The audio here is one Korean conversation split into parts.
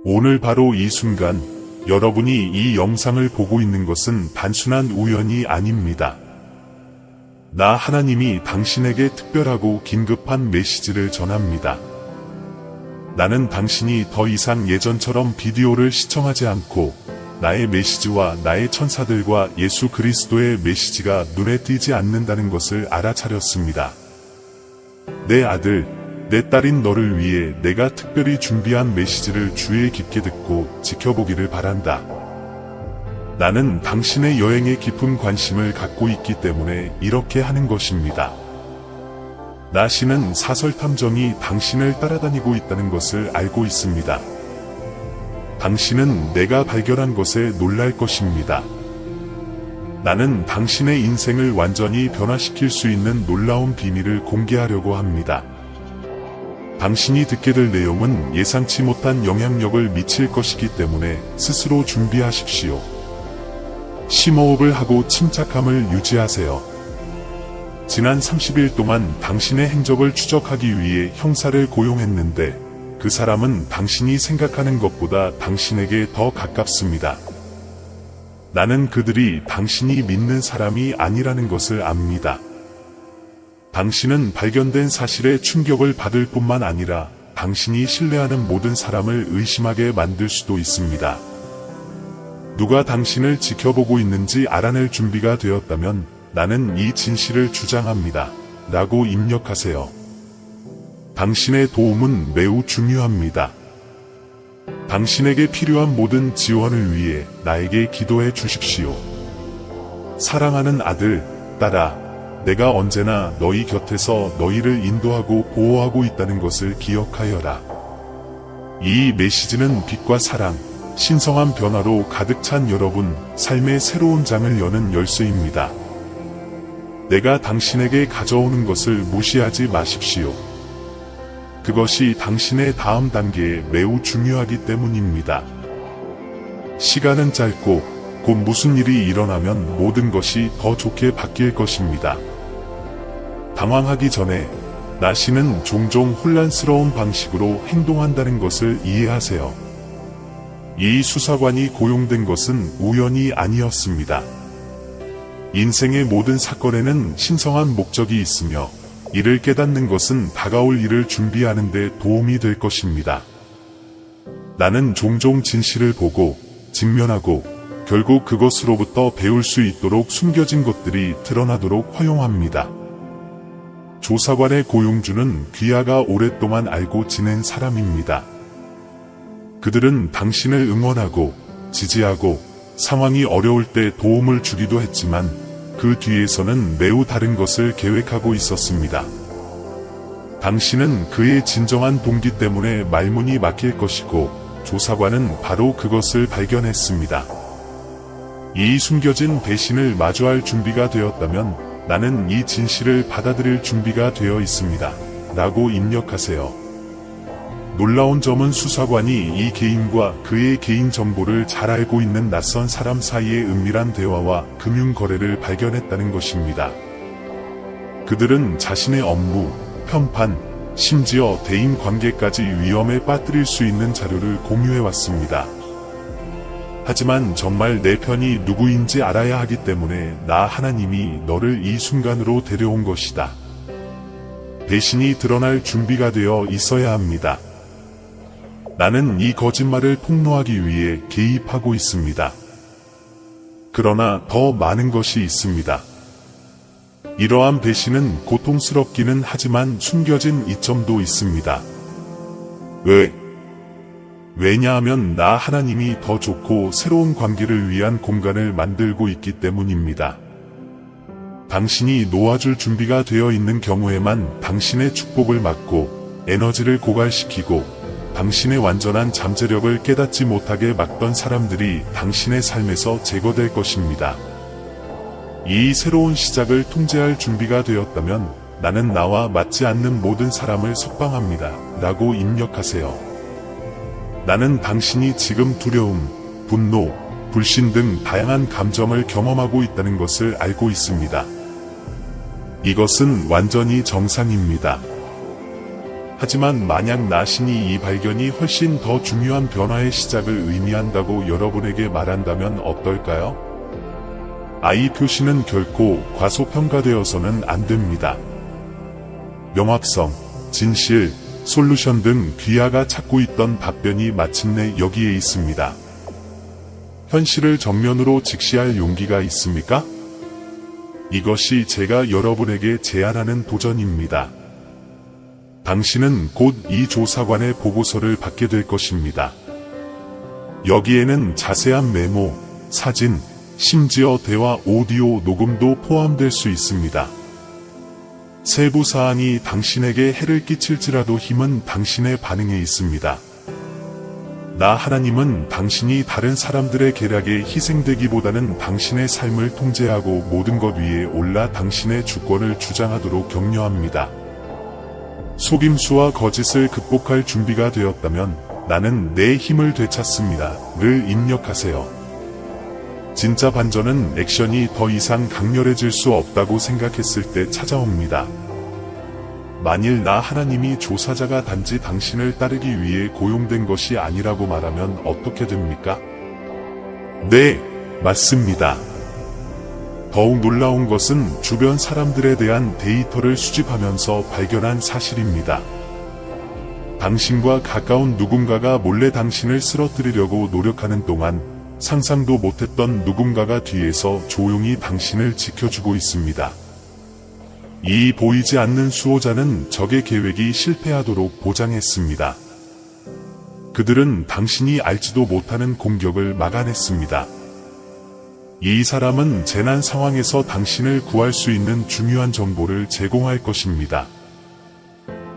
오늘 바로 이 순간 여러분이 이 영상을 보고 있는 것은 단순한 우연이 아닙니다. 나 하나님이 당신에게 특별하고 긴급한 메시지를 전합니다. 나는 당신이 더 이상 예전처럼 비디오를 시청하지 않고 나의 메시지와 나의 천사들과 예수 그리스도의 메시지가 눈에 띄지 않는다는 것을 알아차렸습니다. 내 아들, 내 딸인 너를 위해 내가 특별히 준비한 메시지를 주의 깊게 듣고 지켜보기를 바란다. 나는 당신의 여행에 깊은 관심을 갖고 있기 때문에 이렇게 하는 것입니다. 나시는 사설 탐정이 당신을 따라다니고 있다는 것을 알고 있습니다. 당신은 내가 발견한 것에 놀랄 것입니다. 나는 당신의 인생을 완전히 변화시킬 수 있는 놀라운 비밀을 공개하려고 합니다. 당신이 듣게 될 내용은 예상치 못한 영향력을 미칠 것이기 때문에 스스로 준비하십시오. 심호흡을 하고 침착함을 유지하세요. 지난 30일 동안 당신의 행적을 추적하기 위해 형사를 고용했는데 그 사람은 당신이 생각하는 것보다 당신에게 더 가깝습니다. 나는 그들이 당신이 믿는 사람이 아니라는 것을 압니다. 당신은 발견된 사실에 충격을 받을 뿐만 아니라 당신이 신뢰하는 모든 사람을 의심하게 만들 수도 있습니다. 누가 당신을 지켜보고 있는지 알아낼 준비가 되었다면 나는 이 진실을 주장합니다. 라고 입력하세요. 당신의 도움은 매우 중요합니다. 당신에게 필요한 모든 지원을 위해 나에게 기도해 주십시오. 사랑하는 아들, 딸아, 내가 언제나 너희 곁에서 너희를 인도하고 보호하고 있다는 것을 기억하여라. 이 메시지는 빛과 사랑, 신성한 변화로 가득 찬 여러분 삶의 새로운 장을 여는 열쇠입니다. 내가 당신에게 가져오는 것을 무시하지 마십시오. 그것이 당신의 다음 단계에 매우 중요하기 때문입니다. 시간은 짧고 곧 무슨 일이 일어나면 모든 것이 더 좋게 바뀔 것입니다. 당황하기 전에 나시는 종종 혼란스러운 방식으로 행동한다는 것을 이해하세요. 이 수사관이 고용된 것은 우연이 아니었습니다. 인생의 모든 사건에는 신성한 목적이 있으며 이를 깨닫는 것은 다가올 일을 준비하는 데 도움이 될 것입니다. 나는 종종 진실을 보고 직면하고 결국 그것으로부터 배울 수 있도록 숨겨진 것들이 드러나도록 허용합니다. 조사관의 고용주는 귀하가 오랫동안 알고 지낸 사람입니다. 그들은 당신을 응원하고 지지하고 상황이 어려울 때 도움을 주기도 했지만 그 뒤에서는 매우 다른 것을 계획하고 있었습니다. 당신은 그의 진정한 동기 때문에 말문이 막힐 것이고 조사관은 바로 그것을 발견했습니다. 이 숨겨진 배신을 마주할 준비가 되었다면 나는 이 진실을 받아들일 준비가 되어 있습니다. 라고 입력하세요. 놀라운 점은 수사관이 이 개인과 그의 개인 정보를 잘 알고 있는 낯선 사람 사이의 은밀한 대화와 금융 거래를 발견했다는 것입니다. 그들은 자신의 업무, 편판, 심지어 대인 관계까지 위험에 빠뜨릴 수 있는 자료를 공유해왔습니다. 하지만 정말 내 편이 누구인지 알아야 하기 때문에 나 하나님이 너를 이 순간으로 데려온 것이다. 배신이 드러날 준비가 되어 있어야 합니다. 나는 이 거짓말을 폭로하기 위해 개입하고 있습니다. 그러나 더 많은 것이 있습니다. 이러한 배신은 고통스럽기는 하지만 숨겨진 이점도 있습니다. 왜냐하면 나 하나님이 더 좋고 새로운 관계를 위한 공간을 만들고 있기 때문입니다. 당신이 놓아줄 준비가 되어 있는 경우에만 당신의 축복을 막고 에너지를 고갈시키고 당신의 완전한 잠재력을 깨닫지 못하게 막던 사람들이 당신의 삶에서 제거될 것입니다. 이 새로운 시작을 통제할 준비가 되었다면 나는 나와 맞지 않는 모든 사람을 석방합니다. 라고 입력하세요. 나는 당신이 지금 두려움, 분노, 불신 등 다양한 감정을 경험하고 있다는 것을 알고 있습니다. 이것은 완전히 정상입니다. 하지만 만약 나신이 이 발견이 훨씬 더 중요한 변화의 시작을 의미한다고 여러분에게 말한다면 어떨까요? 이 표시는 결코 과소평가되어서는 안 됩니다. 명확성, 진실, 솔루션 등 귀하가 찾고 있던 답변이 마침내 여기에 있습니다. 현실을 정면으로 직시할 용기가 있습니까? 이것이 제가 여러분에게 제안하는 도전입니다. 당신은 곧 이 조사관의 보고서를 받게 될 것입니다. 여기에는 자세한 메모, 사진, 심지어 대화 오디오 녹음도 포함될 수 있습니다. 세부 사안이 당신에게 해를 끼칠지라도 힘은 당신의 반응에 있습니다. 나 하나님은 당신이 다른 사람들의 계략에 희생되기보다는 당신의 삶을 통제하고 모든 것 위에 올라 당신의 주권을 주장하도록 격려합니다. 속임수와 거짓을 극복할 준비가 되었다면 나는 내 힘을 되찾습니다.를 입력하세요. 진짜 반전은 액션이 더 이상 강렬해질 수 없다고 생각했을 때 찾아옵니다. 만일 나 하나님이 조사자가 단지 당신을 따르기 위해 고용된 것이 아니라고 말하면 어떻게 됩니까? 네, 맞습니다. 더욱 놀라운 것은 주변 사람들에 대한 데이터를 수집하면서 발견한 사실입니다. 당신과 가까운 누군가가 몰래 당신을 쓰러뜨리려고 노력하는 동안 상상도 못했던 누군가가 뒤에서 조용히 당신을 지켜주고 있습니다. 이 보이지 않는 수호자는 적의 계획이 실패하도록 보장했습니다. 그들은 당신이 알지도 못하는 공격을 막아냈습니다. 이 사람은 재난 상황에서 당신을 구할 수 있는 중요한 정보를 제공할 것입니다.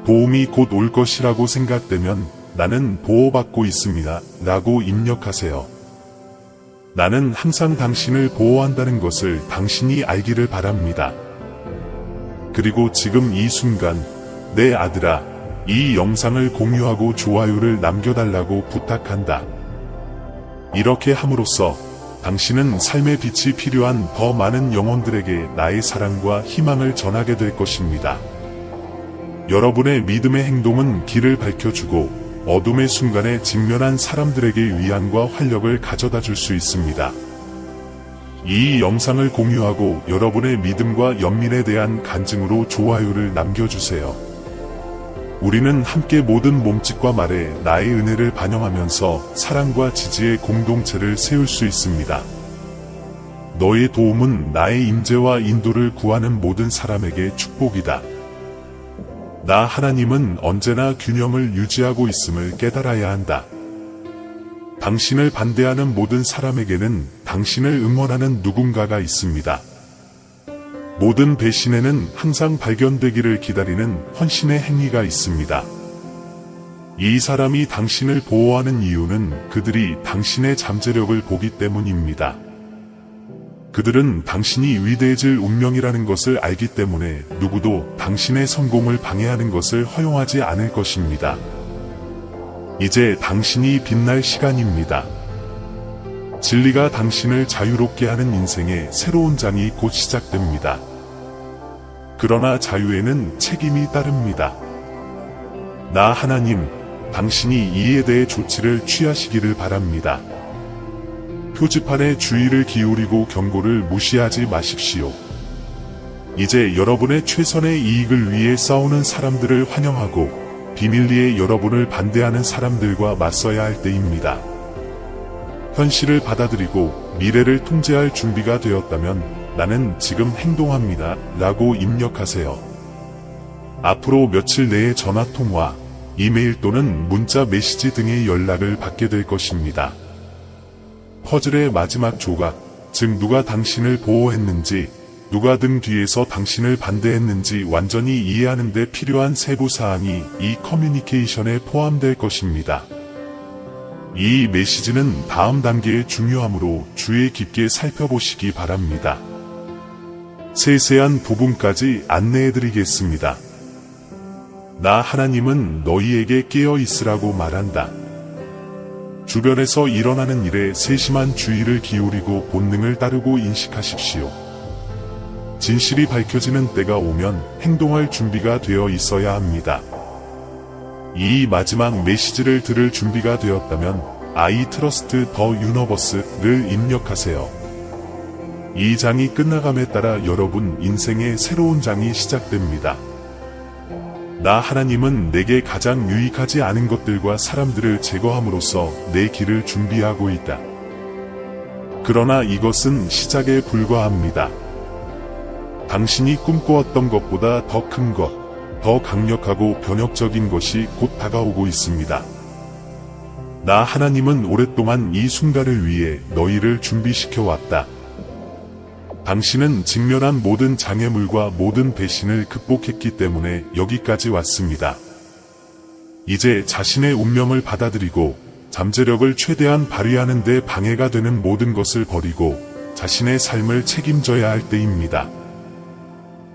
도움이 곧 올 것이라고 생각되면 나는 보호받고 있습니다. 라고 입력하세요. 나는 항상 당신을 보호한다는 것을 당신이 알기를 바랍니다. 그리고 지금 이 순간, 내 아들아, 이 영상을 공유하고 좋아요를 남겨달라고 부탁한다. 이렇게 함으로써 당신은 삶의 빛이 필요한 더 많은 영혼들에게 나의 사랑과 희망을 전하게 될 것입니다. 여러분의 믿음의 행동은 길을 밝혀주고 어둠의 순간에 직면한 사람들에게 위안과 활력을 가져다 줄 수 있습니다. 이 영상을 공유하고 여러분의 믿음과 연민에 대한 간증으로 좋아요를 남겨주세요. 우리는 함께 모든 몸짓과 말에 나의 은혜를 반영하면서 사랑과 지지의 공동체를 세울 수 있습니다. 너의 도움은 나의 임재와 인도를 구하는 모든 사람에게 축복이다. 나 하나님은 언제나 균형을 유지하고 있음을 깨달아야 한다. 당신을 반대하는 모든 사람에게는 당신을 응원하는 누군가가 있습니다. 모든 배신에는 항상 발견되기를 기다리는 헌신의 행위가 있습니다. 이 사람이 당신을 보호하는 이유는 그들이 당신의 잠재력을 보기 때문입니다. 그들은 당신이 위대해질 운명이라는 것을 알기 때문에 누구도 당신의 성공을 방해하는 것을 허용하지 않을 것입니다. 이제 당신이 빛날 시간입니다. 진리가 당신을 자유롭게 하는 인생의 새로운 장이 곧 시작됩니다. 그러나 자유에는 책임이 따릅니다. 나 하나님, 당신이 이에 대해 조치를 취하시기를 바랍니다. 표지판에 주의를 기울이고 경고를 무시하지 마십시오. 이제 여러분의 최선의 이익을 위해 싸우는 사람들을 환영하고 비밀리에 여러분을 반대하는 사람들과 맞서야 할 때입니다. 현실을 받아들이고 미래를 통제할 준비가 되었다면 나는 지금 행동합니다. 라고 입력하세요. 앞으로 며칠 내에 전화통화, 이메일 또는 문자 메시지 등의 연락을 받게 될 것입니다. 퍼즐의 마지막 조각, 즉 누가 당신을 보호했는지, 누가 등 뒤에서 당신을 반대했는지 완전히 이해하는 데 필요한 세부 사항이 이 커뮤니케이션에 포함될 것입니다. 이 메시지는 다음 단계의 중요함으로 주의 깊게 살펴보시기 바랍니다. 세세한 부분까지 안내해드리겠습니다. 나 하나님은 너희에게 깨어 있으라고 말한다. 주변에서 일어나는 일에 세심한 주의를 기울이고 본능을 따르고 인식하십시오. 진실이 밝혀지는 때가 오면 행동할 준비가 되어 있어야 합니다. 이 마지막 메시지를 들을 준비가 되었다면 I trust the universe를 입력하세요. 이 장이 끝나감에 따라 여러분 인생의 새로운 장이 시작됩니다. 나 하나님은 내게 가장 유익하지 않은 것들과 사람들을 제거함으로써 내 길을 준비하고 있다. 그러나 이것은 시작에 불과합니다. 당신이 꿈꾸었던 것보다 더 큰 것, 더 강력하고 변혁적인 것이 곧 다가오고 있습니다. 나 하나님은 오랫동안 이 순간을 위해 너희를 준비시켜 왔다. 당신은 직면한 모든 장애물과 모든 배신을 극복했기 때문에 여기까지 왔습니다. 이제 자신의 운명을 받아들이고 잠재력을 최대한 발휘하는 데 방해가 되는 모든 것을 버리고 자신의 삶을 책임져야 할 때입니다.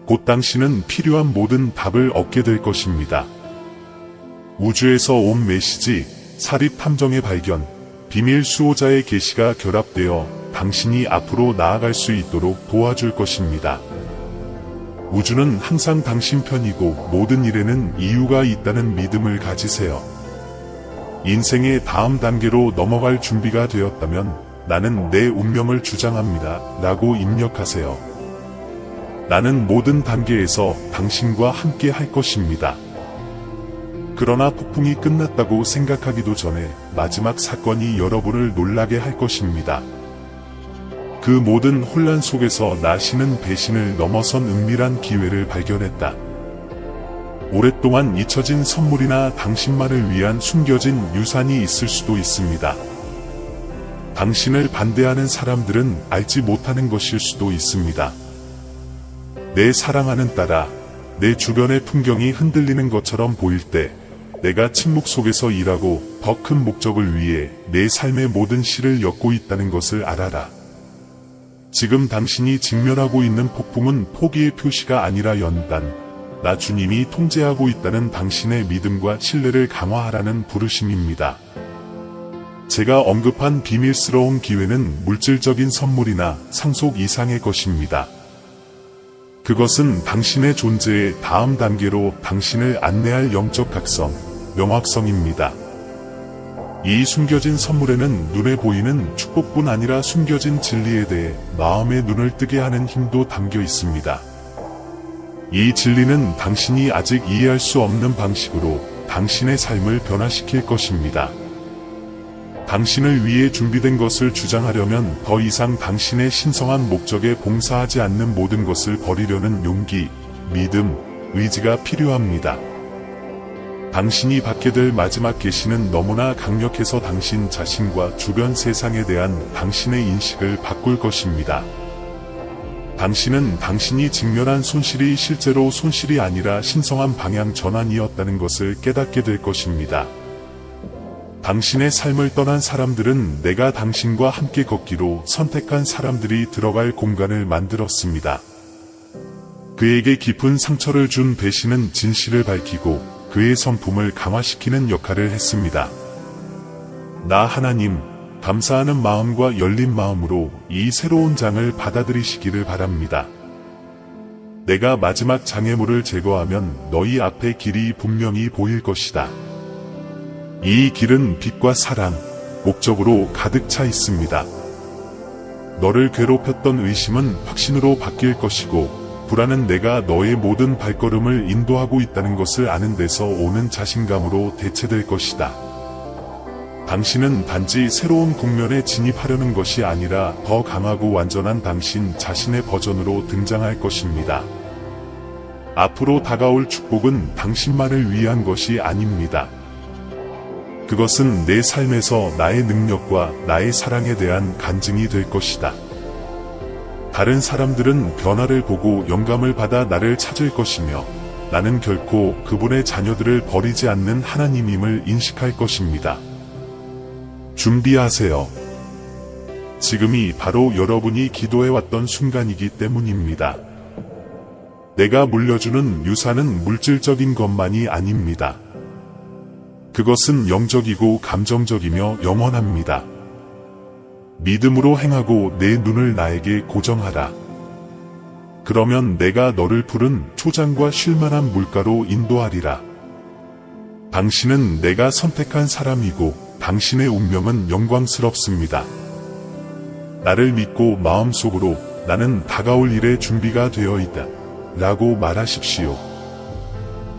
곧 당신은 필요한 모든 답을 얻게 될 것입니다. 우주에서 온 메시지, 사립 탐정의 발견, 비밀 수호자의 계시가 결합되어 당신이 앞으로 나아갈 수 있도록 도와줄 것입니다. 우주는 항상 당신 편이고 모든 일에는 이유가 있다는 믿음을 가지세요. 인생의 다음 단계로 넘어갈 준비가 되었다면 나는 내 운명을 주장합니다. 라고 입력하세요. 나는 모든 단계에서 당신과 함께 할 것입니다. 그러나 폭풍이 끝났다고 생각하기도 전에 마지막 사건이 여러분을 놀라게 할 것입니다. 그 모든 혼란 속에서 나시는 배신을 넘어선 은밀한 기회를 발견했다. 오랫동안 잊혀진 선물이나 당신만을 위한 숨겨진 유산이 있을 수도 있습니다. 당신을 반대하는 사람들은 알지 못하는 것일 수도 있습니다. 내 사랑하는 딸아, 내 주변의 풍경이 흔들리는 것처럼 보일 때 내가 침묵 속에서 일하고 더 큰 목적을 위해 내 삶의 모든 실을 엮고 있다는 것을 알아라. 지금 당신이 직면하고 있는 폭풍은 포기의 표시가 아니라 연단, 나 주님이 통제하고 있다는 당신의 믿음과 신뢰를 강화하라는 부르심입니다. 제가 언급한 비밀스러운 기회는 물질적인 선물이나 상속 이상의 것입니다. 그것은 당신의 존재의 다음 단계로 당신을 안내할 영적 각성, 명확성입니다. 이 숨겨진 선물에는 눈에 보이는 축복뿐 아니라 숨겨진 진리에 대해 마음의 눈을 뜨게 하는 힘도 담겨 있습니다. 이 진리는 당신이 아직 이해할 수 없는 방식으로 당신의 삶을 변화시킬 것입니다. 당신을 위해 준비된 것을 주장하려면 더 이상 당신의 신성한 목적에 봉사하지 않는 모든 것을 버리려는 용기, 믿음, 의지가 필요합니다. 당신이 받게 될 마지막 계시는 너무나 강력해서 당신 자신과 주변 세상에 대한 당신의 인식을 바꿀 것입니다. 당신은 당신이 직면한 손실이 실제로 손실이 아니라 신성한 방향 전환이었다는 것을 깨닫게 될 것입니다. 당신의 삶을 떠난 사람들은 내가 당신과 함께 걷기로 선택한 사람들이 들어갈 공간을 만들었습니다. 그에게 깊은 상처를 준 배신은 진실을 밝히고 그의 성품을 강화시키는 역할을 했습니다. 나 하나님, 감사하는 마음과 열린 마음으로 이 새로운 장을 받아들이시기를 바랍니다. 내가 마지막 장애물을 제거하면 너희 앞에 길이 분명히 보일 것이다. 이 길은 빛과 사랑, 목적으로 가득 차 있습니다. 너를 괴롭혔던 의심은 확신으로 바뀔 것이고 불안은 내가 너의 모든 발걸음을 인도하고 있다는 것을 아는 데서 오는 자신감으로 대체될 것이다. 당신은 단지 새로운 국면에 진입하려는 것이 아니라 더 강하고 완전한 당신 자신의 버전으로 등장할 것입니다. 앞으로 다가올 축복은 당신만을 위한 것이 아닙니다. 그것은 내 삶에서 나의 능력과 나의 사랑에 대한 간증이 될 것이다. 다른 사람들은 변화를 보고 영감을 받아 나를 찾을 것이며 나는 결코 그분의 자녀들을 버리지 않는 하나님임을 인식할 것입니다. 준비하세요. 지금이 바로 여러분이 기도해왔던 순간이기 때문입니다. 내가 물려주는 유산은 물질적인 것만이 아닙니다. 그것은 영적이고 감정적이며 영원합니다. 믿음으로 행하고 내 눈을 나에게 고정하라. 그러면 내가 너를 푸른 초장과 쉴만한 물가로 인도하리라. 당신은 내가 선택한 사람이고 당신의 운명은 영광스럽습니다. 나를 믿고 마음속으로 나는 다가올 일에 준비가 되어 있다 라고 말하십시오.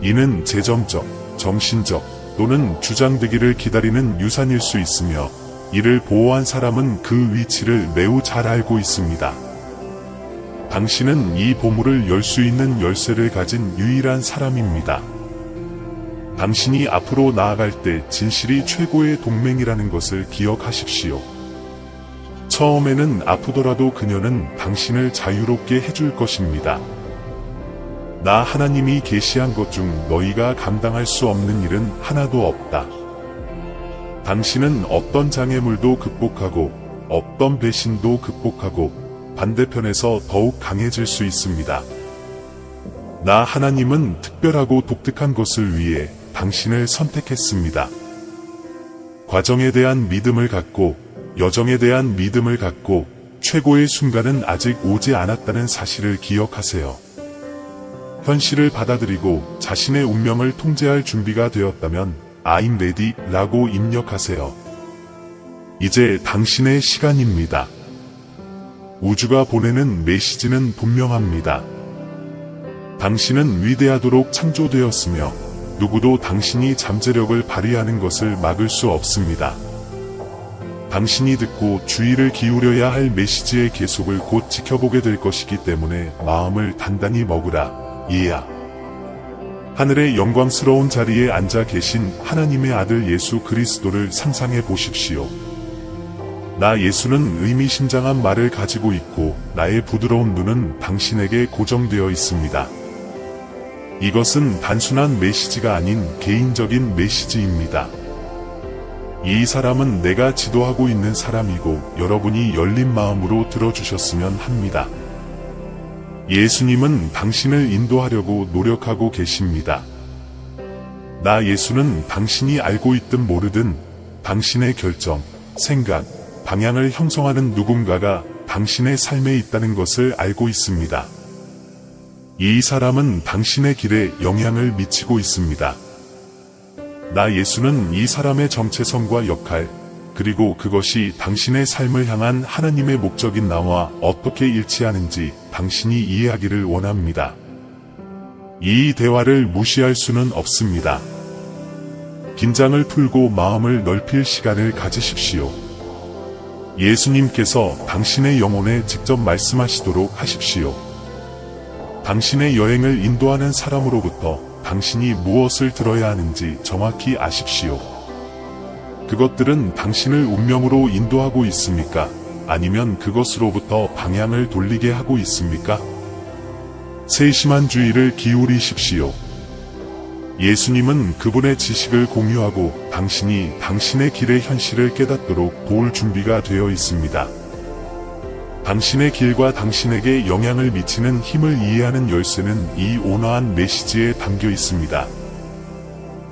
이는 재정적, 정신적 또는 주장되기를 기다리는 유산일 수 있으며 이를 보호한 사람은 그 위치를 매우 잘 알고 있습니다. 당신은 이 보물을 열 수 있는 열쇠를 가진 유일한 사람입니다. 당신이 앞으로 나아갈 때 진실이 최고의 동맹이라는 것을 기억하십시오. 처음에는 아프더라도 그녀는 당신을 자유롭게 해줄 것입니다. 나 하나님이 계시한 것 중 너희가 감당할 수 없는 일은 하나도 없다. 당신은 어떤 장애물도 극복하고 어떤 배신도 극복하고 반대편에서 더욱 강해질 수 있습니다. 나 하나님은 특별하고 독특한 것을 위해 당신을 선택했습니다. 과정에 대한 믿음을 갖고 여정에 대한 믿음을 갖고 최고의 순간은 아직 오지 않았다는 사실을 기억하세요. 현실을 받아들이고 자신의 운명을 통제할 준비가 되었다면 I'm ready 라고 입력하세요. 이제 당신의 시간입니다. 우주가 보내는 메시지는 분명합니다. 당신은 위대하도록 창조되었으며 누구도 당신이 잠재력을 발휘하는 것을 막을 수 없습니다. 당신이 듣고 주의를 기울여야 할 메시지의 계속을 곧 지켜보게 될 것이기 때문에 마음을 단단히 먹으라. 얘야. 하늘의 영광스러운 자리에 앉아 계신 하나님의 아들 예수 그리스도를 상상해 보십시오. 나 예수는 의미심장한 말을 가지고 있고 나의 부드러운 눈은 당신에게 고정되어 있습니다. 이것은 단순한 메시지가 아닌 개인적인 메시지입니다. 이 사람은 내가 지도하고 있는 사람이고 여러분이 열린 마음으로 들어주셨으면 합니다. 예수님은 당신을 인도하려고 노력하고 계십니다. 나 예수는 당신이 알고 있든 모르든 당신의 결정, 생각, 방향을 형성하는 누군가가 당신의 삶에 있다는 것을 알고 있습니다. 이 사람은 당신의 길에 영향을 미치고 있습니다. 나 예수는 이 사람의 정체성과 역할, 그리고 그것이 당신의 삶을 향한 하나님의 목적인 나와 어떻게 일치하는지 당신이 이해하기를 원합니다. 이 대화를 무시할 수는 없습니다. 긴장을 풀고 마음을 넓힐 시간을 가지십시오. 예수님께서 당신의 영혼에 직접 말씀하시도록 하십시오. 당신의 여행을 인도하는 사람으로부터 당신이 무엇을 들어야 하는지 정확히 아십시오. 그것들은 당신을 운명으로 인도하고 있습니까? 아니면 그것으로부터 방향을 돌리게 하고 있습니까? 세심한 주의를 기울이십시오. 예수님은 그분의 지식을 공유하고 당신이 당신의 길의 현실을 깨닫도록 도울 준비가 되어 있습니다. 당신의 길과 당신에게 영향을 미치는 힘을 이해하는 열쇠는 이 온화한 메시지에 담겨 있습니다.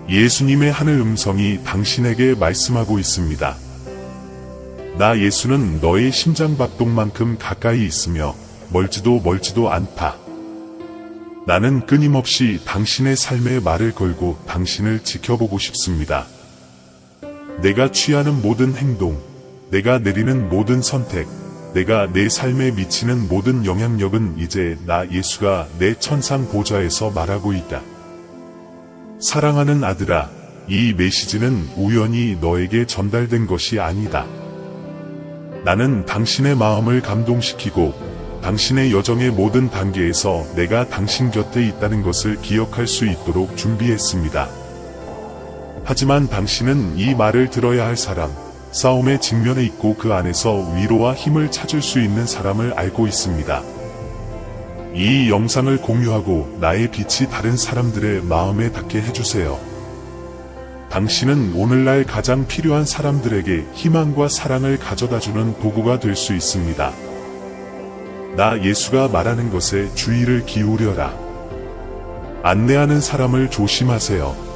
예수님의 하늘 음성이 당신에게 말씀하고 있습니다. 나 예수는 너의 심장박동만큼 가까이 있으며 멀지도 않다. 나는 끊임없이 당신의 삶에 말을 걸고 당신을 지켜보고 싶습니다. 내가 취하는 모든 행동, 내가 내리는 모든 선택, 내가 내 삶에 미치는 모든 영향력은 이제 나 예수가 내 천상 보좌에서 말하고 있다. 사랑하는 아들아, 이 메시지는 우연히 너에게 전달된 것이 아니다. 나는 당신의 마음을 감동시키고 당신의 여정의 모든 단계에서 내가 당신 곁에 있다는 것을 기억할 수 있도록 준비했습니다. 하지만 당신은 이 말을 들어야 할 사람, 싸움의 직면에 있고 그 안에서 위로와 힘을 찾을 수 있는 사람을 알고 있습니다. 이 영상을 공유하고 나의 빛이 다른 사람들의 마음에 닿게 해주세요. 당신은 오늘날 가장 필요한 사람들에게 희망과 사랑을 가져다주는 도구가 될 수 있습니다. 나 예수가 말하는 것에 주의를 기울여라. 안내하는 사람을 조심하세요.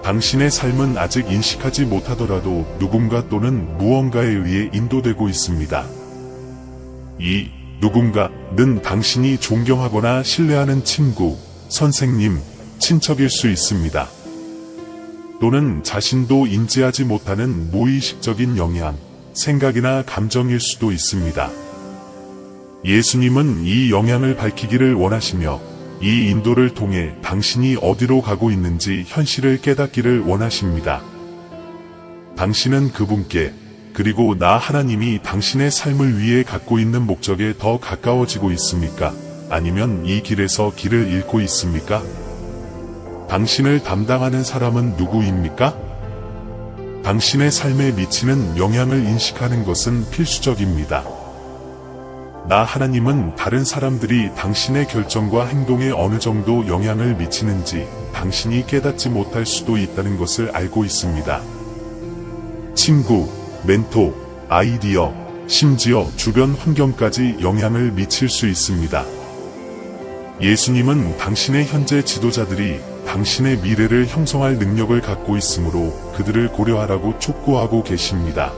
당신의 삶은 아직 인식하지 못하더라도 누군가 또는 무언가에 의해 인도되고 있습니다. 이 누군가는 당신이 존경하거나 신뢰하는 친구, 선생님, 친척일 수 있습니다. 또는 자신도 인지하지 못하는 무의식적인 영향, 생각이나 감정일 수도 있습니다. 예수님은 이 영향을 밝히기를 원하시며 이 인도를 통해 당신이 어디로 가고 있는지 현실을 깨닫기를 원하십니다. 당신은 그분께, 그리고 나 하나님이 당신의 삶을 위해 갖고 있는 목적에 더 가까워지고 있습니까? 아니면 이 길에서 길을 잃고 있습니까? 당신을 담당하는 사람은 누구입니까? 당신의 삶에 미치는 영향을 인식하는 것은 필수적입니다. 나 하나님은 다른 사람들이 당신의 결정과 행동에 어느 정도 영향을 미치는지 당신이 깨닫지 못할 수도 있다는 것을 알고 있습니다. 친구, 멘토, 아이디어, 심지어 주변 환경까지 영향을 미칠 수 있습니다. 예수님은 당신의 현재 지도자들이 당신의 미래를 형성할 능력을 갖고 있으므로 그들을 고려하라고 촉구하고 계십니다.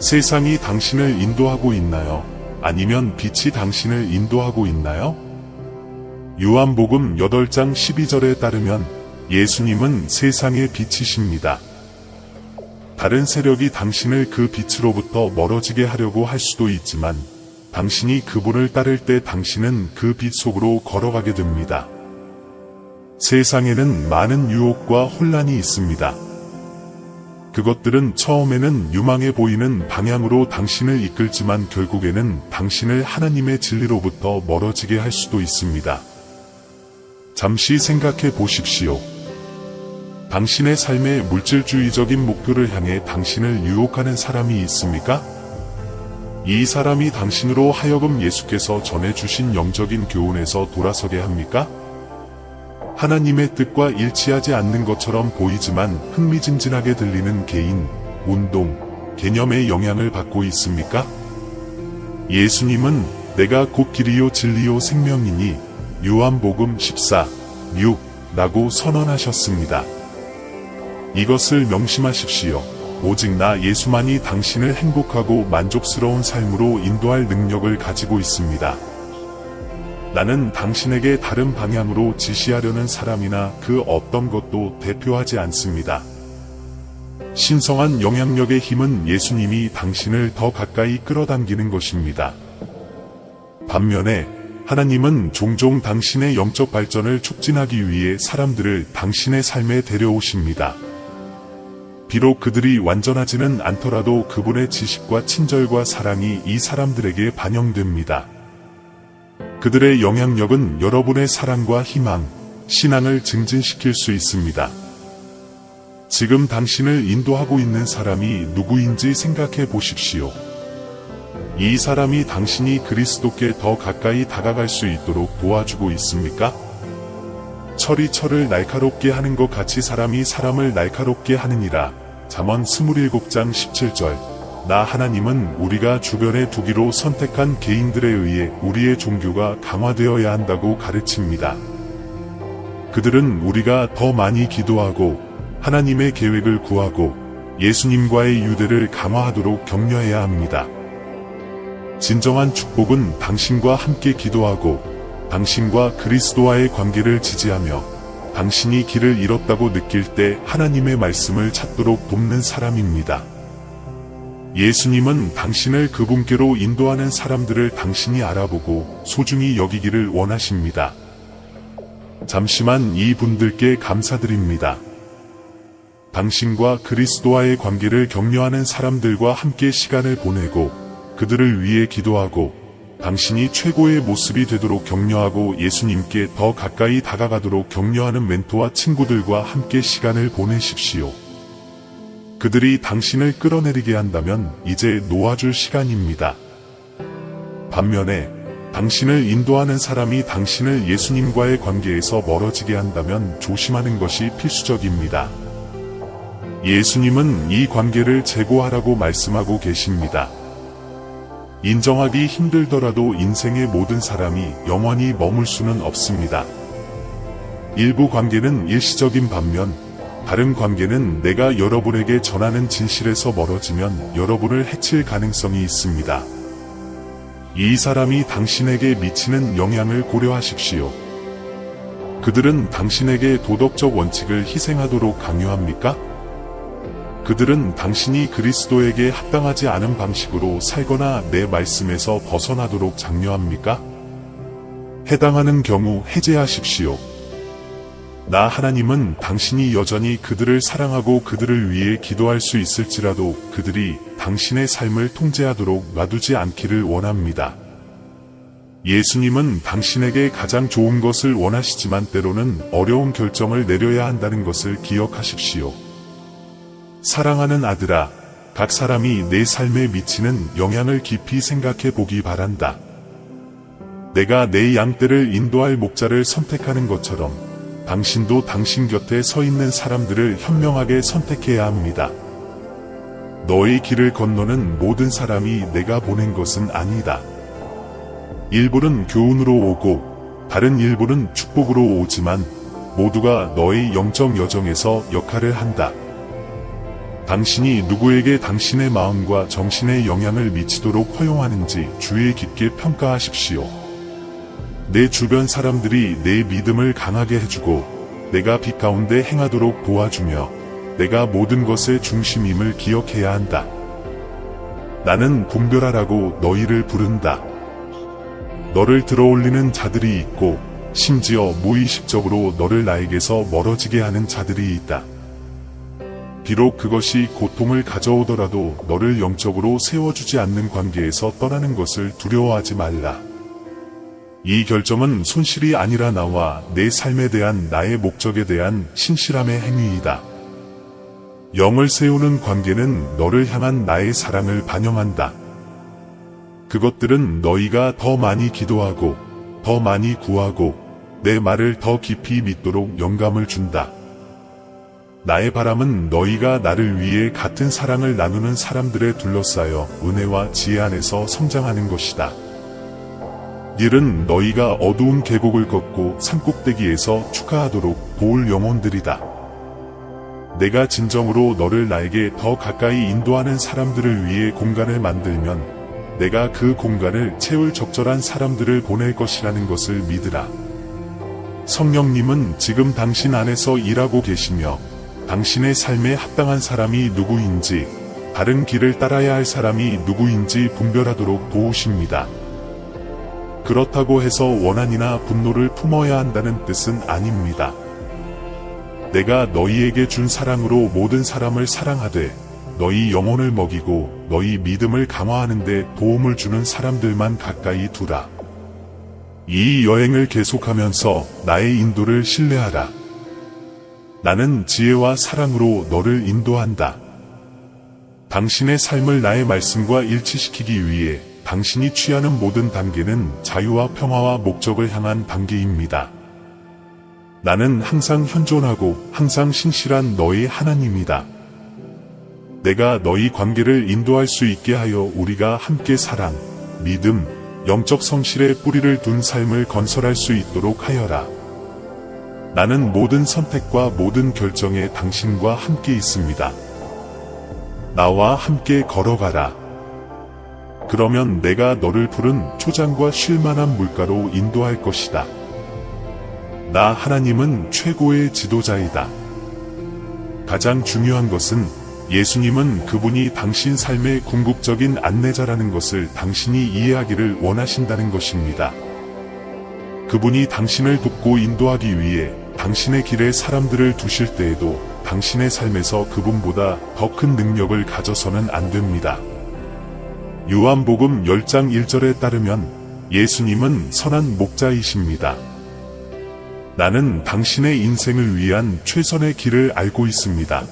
세상이 당신을 인도하고 있나요? 아니면 빛이 당신을 인도하고 있나요? 요한복음 8장 12절에 따르면 예수님은 세상의 빛이십니다. 다른 세력이 당신을 그 빛으로부터 멀어지게 하려고 할 수도 있지만 당신이 그분을 따를 때 당신은 그 빛 속으로 걸어가게 됩니다. 세상에는 많은 유혹과 혼란이 있습니다. 그것들은 처음에는 유망해 보이는 방향으로 당신을 이끌지만 결국에는 당신을 하나님의 진리로부터 멀어지게 할 수도 있습니다. 잠시 생각해 보십시오. 당신의 삶의 물질주의적인 목표를 향해 당신을 유혹하는 사람이 있습니까? 이 사람이 당신으로 하여금 예수께서 전해주신 영적인 교훈에서 돌아서게 합니까? 하나님의 뜻과 일치하지 않는 것처럼 보이지만 흥미진진하게 들리는 개인, 운동, 개념의 영향을 받고 있습니까? 예수님은 내가 곧 길이요 진리요 생명이니 요한복음 14:6라고 선언하셨습니다. 이것을 명심하십시오. 오직 나 예수만이 당신을 행복하고 만족스러운 삶으로 인도할 능력을 가지고 있습니다. 나는 당신에게 다른 방향으로 지시하려는 사람이나 그 어떤 것도 대표하지 않습니다. 신성한 영향력의 힘은 예수님이 당신을 더 가까이 끌어당기는 것입니다. 반면에 하나님은 종종 당신의 영적 발전을 촉진하기 위해 사람들을 당신의 삶에 데려오십니다. 비록 그들이 완전하지는 않더라도 그분의 지식과 친절과 사랑이 이 사람들에게 반영됩니다. 그들의 영향력은 여러분의 사랑과 희망, 신앙을 증진시킬 수 있습니다. 지금 당신을 인도하고 있는 사람이 누구인지 생각해 보십시오. 이 사람이 당신이 그리스도께 더 가까이 다가갈 수 있도록 도와주고 있습니까? 철이 철을 날카롭게 하는 것 같이 사람이 사람을 날카롭게 하느니라. 잠언 27장 17절. 나 하나님은 우리가 주변에 두기로 선택한 개인들에 의해 우리의 종교가 강화되어야 한다고 가르칩니다. 그들은 우리가 더 많이 기도하고 하나님의 계획을 구하고 예수님과의 유대를 강화하도록 격려해야 합니다. 진정한 축복은 당신과 함께 기도하고 당신과 그리스도와의 관계를 지지하며 당신이 길을 잃었다고 느낄 때 하나님의 말씀을 찾도록 돕는 사람입니다. 예수님은 당신을 그분께로 인도하는 사람들을 당신이 알아보고 소중히 여기기를 원하십니다. 잠시만 이 분들께 감사드립니다. 당신과 그리스도와의 관계를 격려하는 사람들과 함께 시간을 보내고 그들을 위해 기도하고 당신이 최고의 모습이 되도록 격려하고 예수님께 더 가까이 다가가도록 격려하는 멘토와 친구들과 함께 시간을 보내십시오. 그들이 당신을 끌어내리게 한다면 이제 놓아줄 시간입니다. 반면에 당신을 인도하는 사람이 당신을 예수님과의 관계에서 멀어지게 한다면 조심하는 것이 필수적입니다. 예수님은 이 관계를 제고하라고 말씀하고 계십니다. 인정하기 힘들더라도 인생의 모든 사람이 영원히 머물 수는 없습니다. 일부 관계는 일시적인 반면 다른 관계는 내가 여러분에게 전하는 진실에서 멀어지면 여러분을 해칠 가능성이 있습니다. 이 사람이 당신에게 미치는 영향을 고려하십시오. 그들은 당신에게 도덕적 원칙을 희생하도록 강요합니까? 그들은 당신이 그리스도에게 합당하지 않은 방식으로 살거나 내 말씀에서 벗어나도록 장려합니까? 해당하는 경우 해제하십시오. 나 하나님은 당신이 여전히 그들을 사랑하고 그들을 위해 기도할 수 있을지라도 그들이 당신의 삶을 통제하도록 놔두지 않기를 원합니다. 예수님은 당신에게 가장 좋은 것을 원하시지만 때로는 어려운 결정을 내려야 한다는 것을 기억하십시오. 사랑하는 아들아, 각 사람이 내 삶에 미치는 영향을 깊이 생각해 보기 바란다. 내가 내 양떼를 인도할 목자를 선택하는 것처럼 당신도 당신 곁에 서 있는 사람들을 현명하게 선택해야 합니다. 너의 길을 건너는 모든 사람이 내가 보낸 것은 아니다. 일부는 교훈으로 오고 다른 일부는 축복으로 오지만 모두가 너의 영적 여정에서 역할을 한다. 당신이 누구에게 당신의 마음과 정신에 영향을 미치도록 허용하는지 주의 깊게 평가하십시오. 내 주변 사람들이 내 믿음을 강하게 해주고 내가 빛 가운데 행하도록 도와주며 내가 모든 것의 중심임을 기억해야 한다. 나는 분별하라고 너희를 부른다. 너를 들어올리는 자들이 있고 심지어 무의식적으로 너를 나에게서 멀어지게 하는 자들이 있다. 비록 그것이 고통을 가져오더라도 너를 영적으로 세워주지 않는 관계에서 떠나는 것을 두려워하지 말라. 이 결정은 손실이 아니라 나와 내 삶에 대한 나의 목적에 대한 신실함의 행위이다. 영을 세우는 관계는 너를 향한 나의 사랑을 반영한다. 그것들은 너희가 더 많이 기도하고 더 많이 구하고 내 말을 더 깊이 믿도록 영감을 준다. 나의 바람은 너희가 나를 위해 같은 사랑을 나누는 사람들에 둘러싸여 은혜와 지혜 안에서 성장하는 것이다. 일은 너희가 어두운 계곡을 걷고 산꼭대기에서 축하하도록 도울 영혼들이다. 내가 진정으로 너를 나에게 더 가까이 인도하는 사람들을 위해 공간을 만들면 내가 그 공간을 채울 적절한 사람들을 보낼 것이라는 것을 믿으라. 성령님은 지금 당신 안에서 일하고 계시며 당신의 삶에 합당한 사람이 누구인지, 다른 길을 따라야 할 사람이 누구인지 분별하도록 도우십니다. 그렇다고 해서 원한이나 분노를 품어야 한다는 뜻은 아닙니다. 내가 너희에게 준 사랑으로 모든 사람을 사랑하되 너희 영혼을 먹이고 너희 믿음을 강화하는 데 도움을 주는 사람들만 가까이 두라. 이 여행을 계속하면서 나의 인도를 신뢰하라. 나는 지혜와 사랑으로 너를 인도한다. 당신의 삶을 나의 말씀과 일치시키기 위해 당신이 취하는 모든 단계는 자유와 평화와 목적을 향한 단계입니다. 나는 항상 현존하고 항상 신실한 너의 하나님이다. 내가 너희 관계를 인도할 수 있게 하여 우리가 함께 사랑, 믿음, 영적 성실의 뿌리를 둔 삶을 건설할 수 있도록 하여라. 나는 모든 선택과 모든 결정에 당신과 함께 있습니다. 나와 함께 걸어가라. 그러면 내가 너를 푸른 초장과 쉴만한 물가로 인도할 것이다. 나 하나님은 최고의 지도자이다. 가장 중요한 것은 예수님은 그분이 당신 삶의 궁극적인 안내자라는 것을 당신이 이해하기를 원하신다는 것입니다. 그분이 당신을 돕고 인도하기 위해 당신의 길에 사람들을 두실 때에도 당신의 삶에서 그분보다 더 큰 능력을 가져서는 안 됩니다. 요한복음 10장 1절에 따르면 예수님은 선한 목자이십니다. 나는 당신의 인생을 위한 최선의 길을 알고 있습니다.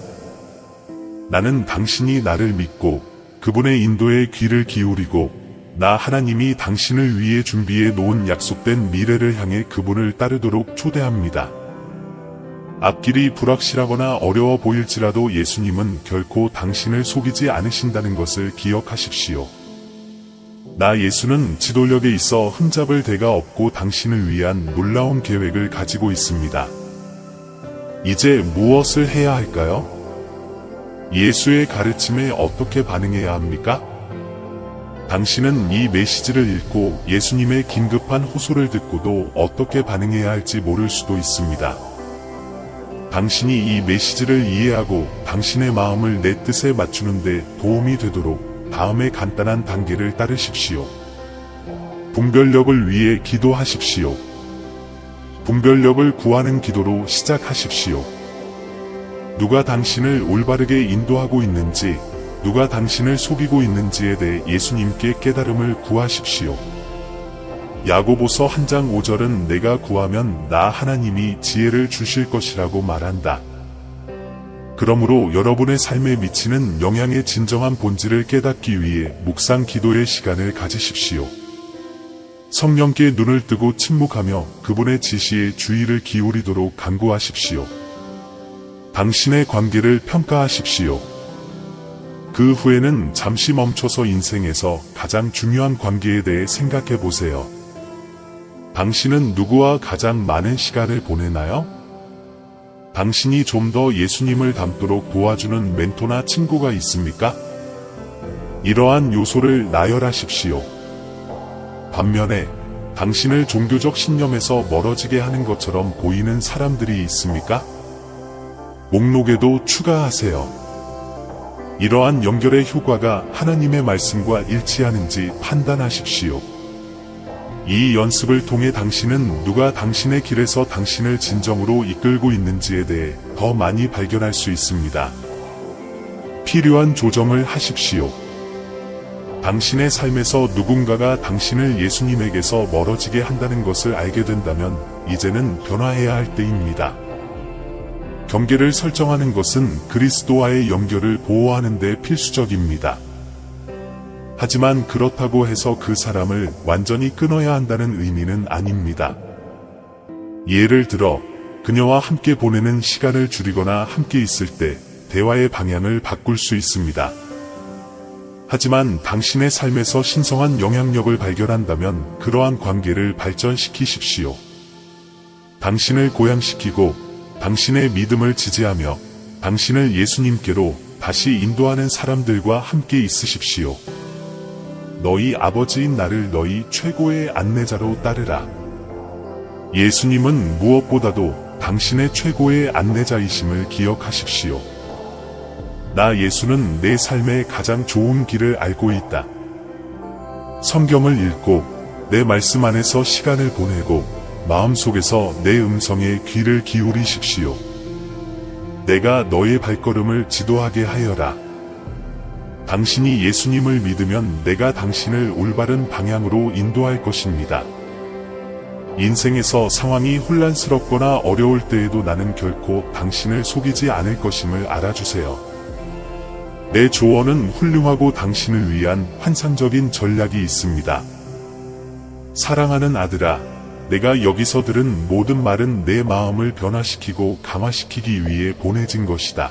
나는 당신이 나를 믿고 그분의 인도에 귀를 기울이고 나 하나님이 당신을 위해 준비해 놓은 약속된 미래를 향해 그분을 따르도록 초대합니다. 앞길이 불확실하거나 어려워 보일지라도 예수님은 결코 당신을 속이지 않으신다는 것을 기억하십시오. 나 예수는 지도력에 있어 흠잡을 데가 없고 당신을 위한 놀라운 계획을 가지고 있습니다. 이제 무엇을 해야 할까요? 예수의 가르침에 어떻게 반응해야 합니까? 당신은 이 메시지를 읽고 예수님의 긴급한 호소를 듣고도 어떻게 반응해야 할지 모를 수도 있습니다. 당신이 이 메시지를 이해하고 당신의 마음을 내 뜻에 맞추는데 도움이 되도록 다음의 간단한 단계를 따르십시오. 분별력을 위해 기도하십시오. 분별력을 구하는 기도로 시작하십시오. 누가 당신을 올바르게 인도하고 있는지, 누가 당신을 속이고 있는지에 대해 예수님께 깨달음을 구하십시오. 야고보서 1장 5절은 내가 구하면 나 하나님이 지혜를 주실 것이라고 말한다. 그러므로 여러분의 삶에 미치는 영향의 진정한 본질을 깨닫기 위해 묵상 기도의 시간을 가지십시오. 성령께 눈을 뜨고 침묵하며 그분의 지시에 주의를 기울이도록 간구하십시오. 당신의 관계를 평가하십시오. 그 후에는 잠시 멈춰서 인생에서 가장 중요한 관계에 대해 생각해 보세요. 당신은 누구와 가장 많은 시간을 보내나요? 당신이 좀 더 예수님을 닮도록 도와주는 멘토나 친구가 있습니까? 이러한 요소를 나열하십시오. 반면에 당신을 종교적 신념에서 멀어지게 하는 것처럼 보이는 사람들이 있습니까? 목록에도 추가하세요. 이러한 연결의 효과가 하나님의 말씀과 일치하는지 판단하십시오. 이 연습을 통해 당신은 누가 당신의 길에서 당신을 진정으로 이끌고 있는지에 대해 더 많이 발견할 수 있습니다. 필요한 조정을 하십시오. 당신의 삶에서 누군가가 당신을 예수님에게서 멀어지게 한다는 것을 알게 된다면 이제는 변화해야 할 때입니다. 경계를 설정하는 것은 그리스도와의 연결을 보호하는 데 필수적입니다. 하지만 그렇다고 해서 그 사람을 완전히 끊어야 한다는 의미는 아닙니다. 예를 들어 그녀와 함께 보내는 시간을 줄이거나 함께 있을 때 대화의 방향을 바꿀 수 있습니다. 하지만 당신의 삶에서 신성한 영향력을 발견한다면 그러한 관계를 발전시키십시오. 당신을 고양시키고 당신의 믿음을 지지하며 당신을 예수님께로 다시 인도하는 사람들과 함께 있으십시오. 너희 아버지인 나를 너희 최고의 안내자로 따르라. 예수님은 무엇보다도 당신의 최고의 안내자이심을 기억하십시오. 나 예수는 내 삶의 가장 좋은 길을 알고 있다. 성경을 읽고 내 말씀 안에서 시간을 보내고 마음속에서 내 음성에 귀를 기울이십시오. 내가 너의 발걸음을 지도하게 하여라. 당신이 예수님을 믿으면 내가 당신을 올바른 방향으로 인도할 것입니다. 인생에서 상황이 혼란스럽거나 어려울 때에도 나는 결코 당신을 속이지 않을 것임을 알아주세요. 내 조언은 훌륭하고 당신을 위한 환상적인 전략이 있습니다. 사랑하는 아들아, 내가 여기서 들은 모든 말은 내 마음을 변화시키고 강화시키기 위해 보내진 것이다.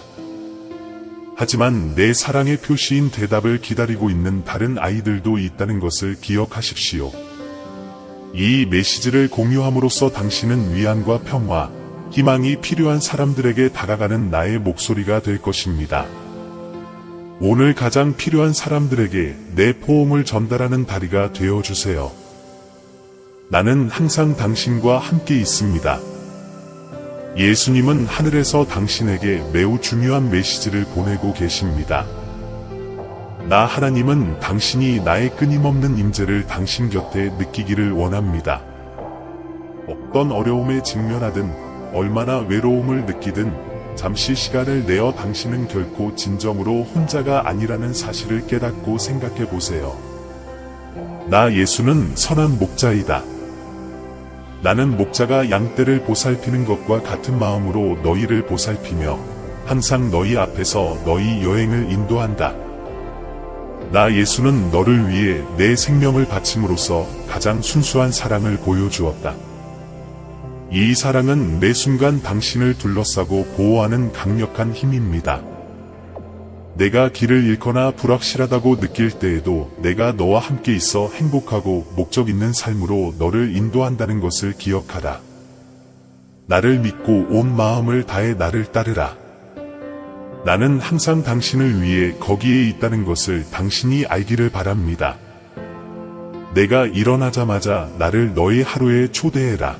하지만 내 사랑의 표시인 대답을 기다리고 있는 다른 아이들도 있다는 것을 기억하십시오. 이 메시지를 공유함으로써 당신은 위안과 평화, 희망이 필요한 사람들에게 다가가는 나의 목소리가 될 것입니다. 오늘 가장 필요한 사람들에게 내 포옹을 전달하는 다리가 되어주세요. 나는 항상 당신과 함께 있습니다. 예수님은 하늘에서 당신에게 매우 중요한 메시지를 보내고 계십니다. 나 하나님은 당신이 나의 끊임없는 임재를 당신 곁에 느끼기를 원합니다. 어떤 어려움에 직면하든 얼마나 외로움을 느끼든 잠시 시간을 내어 당신은 결코 진정으로 혼자가 아니라는 사실을 깨닫고 생각해 보세요. 나 예수는 선한 목자이다. 나는 목자가 양떼를 보살피는 것과 같은 마음으로 너희를 보살피며 항상 너희 앞에서 너희 여행을 인도한다. 나 예수는 너를 위해 내 생명을 바침으로써 가장 순수한 사랑을 보여주었다. 이 사랑은 매 순간 당신을 둘러싸고 보호하는 강력한 힘입니다. 내가 길을 잃거나 불확실하다고 느낄 때에도 내가 너와 함께 있어 행복하고 목적 있는 삶으로 너를 인도한다는 것을 기억하라. 나를 믿고 온 마음을 다해 나를 따르라. 나는 항상 당신을 위해 거기에 있다는 것을 당신이 알기를 바랍니다. 내가 일어나자마자 나를 너의 하루에 초대해라.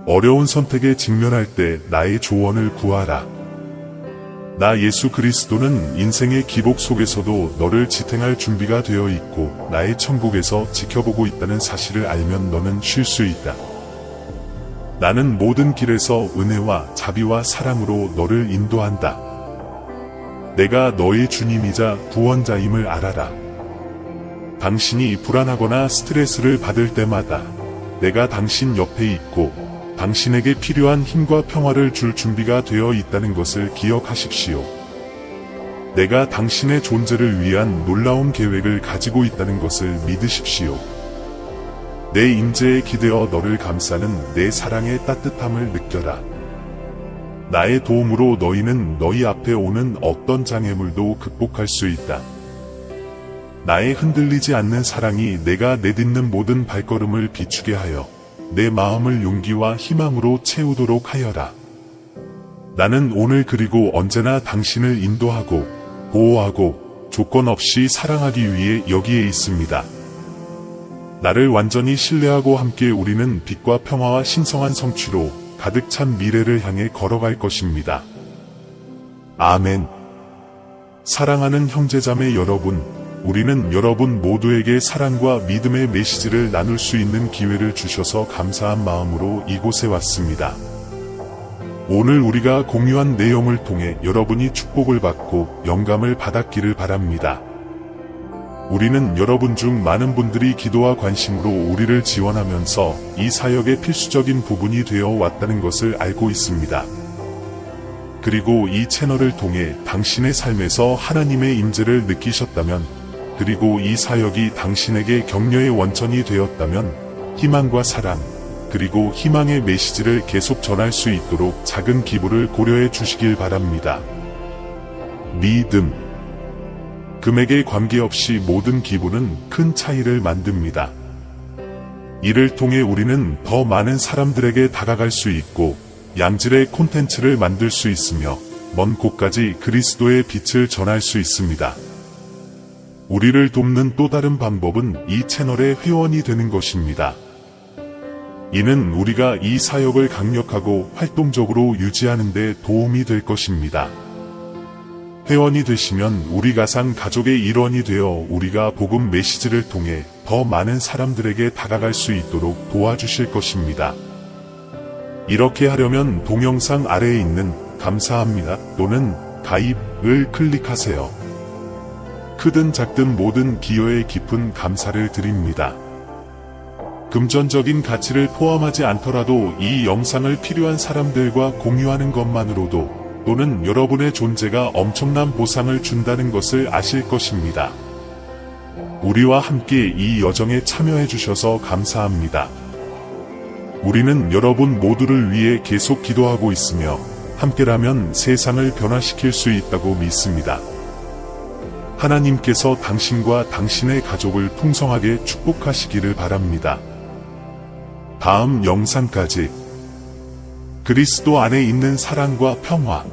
어려운 선택에 직면할 때 나의 조언을 구하라. 나 예수 그리스도는 인생의 기복 속에서도 너를 지탱할 준비가 되어 있고 나의 천국에서 지켜보고 있다는 사실을 알면 너는 쉴 수 있다. 나는 모든 길에서 은혜와 자비와 사랑으로 너를 인도한다. 내가 너의 주님이자 구원자임을 알아라. 당신이 불안하거나 스트레스를 받을 때마다 내가 당신 옆에 있고 당신에게 필요한 힘과 평화를 줄 준비가 되어 있다는 것을 기억하십시오. 내가 당신의 존재를 위한 놀라운 계획을 가지고 있다는 것을 믿으십시오. 내 임재에 기대어 너를 감싸는 내 사랑의 따뜻함을 느껴라. 나의 도움으로 너희는 너희 앞에 오는 어떤 장애물도 극복할 수 있다. 나의 흔들리지 않는 사랑이 내가 내딛는 모든 발걸음을 비추게 하여 내 마음을 용기와 희망으로 채우도록 하여라. 나는 오늘 그리고 언제나 당신을 인도하고 보호하고 조건 없이 사랑하기 위해 여기에 있습니다. 나를 완전히 신뢰하고 함께 우리는 빛과 평화와 신성한 성취로 가득 찬 미래를 향해 걸어갈 것입니다. 아멘. 사랑하는 형제자매 여러분, 우리는 여러분 모두에게 사랑과 믿음의 메시지를 나눌 수 있는 기회를 주셔서 감사한 마음으로 이곳에 왔습니다. 오늘 우리가 공유한 내용을 통해 여러분이 축복을 받고 영감을 받았기를 바랍니다. 우리는 여러분 중 많은 분들이 기도와 관심으로 우리를 지원하면서 이 사역의 필수적인 부분이 되어 왔다는 것을 알고 있습니다. 그리고 이 채널을 통해 당신의 삶에서 하나님의 임재를 느끼셨다면, 그리고 이 사역이 당신에게 격려의 원천이 되었다면 희망과 사랑, 그리고 희망의 메시지를 계속 전할 수 있도록 작은 기부를 고려해 주시길 바랍니다. 믿음. 금액에 관계없이 모든 기부는 큰 차이를 만듭니다. 이를 통해 우리는 더 많은 사람들에게 다가갈 수 있고 양질의 콘텐츠를 만들 수 있으며 먼 곳까지 그리스도의 빛을 전할 수 있습니다. 우리를 돕는 또 다른 방법은 이 채널의 회원이 되는 것입니다. 이는 우리가 이 사역을 강력하고 활동적으로 유지하는 데 도움이 될 것입니다. 회원이 되시면 우리 가상 가족의 일원이 되어 우리가 복음 메시지를 통해 더 많은 사람들에게 다가갈 수 있도록 도와주실 것입니다. 이렇게 하려면 동영상 아래에 있는 감사합니다 또는 가입을 클릭하세요. 크든 작든 모든 기여에 깊은 감사를 드립니다. 금전적인 가치를 포함하지 않더라도 이 영상을 필요한 사람들과 공유하는 것만으로도 또는 여러분의 존재가 엄청난 보상을 준다는 것을 아실 것입니다. 우리와 함께 이 여정에 참여해 주셔서 감사합니다. 우리는 여러분 모두를 위해 계속 기도하고 있으며 함께라면 세상을 변화시킬 수 있다고 믿습니다. 하나님께서 당신과 당신의 가족을 풍성하게 축복하시기를 바랍니다. 다음 영상까지 그리스도 안에 있는 사랑과 평화,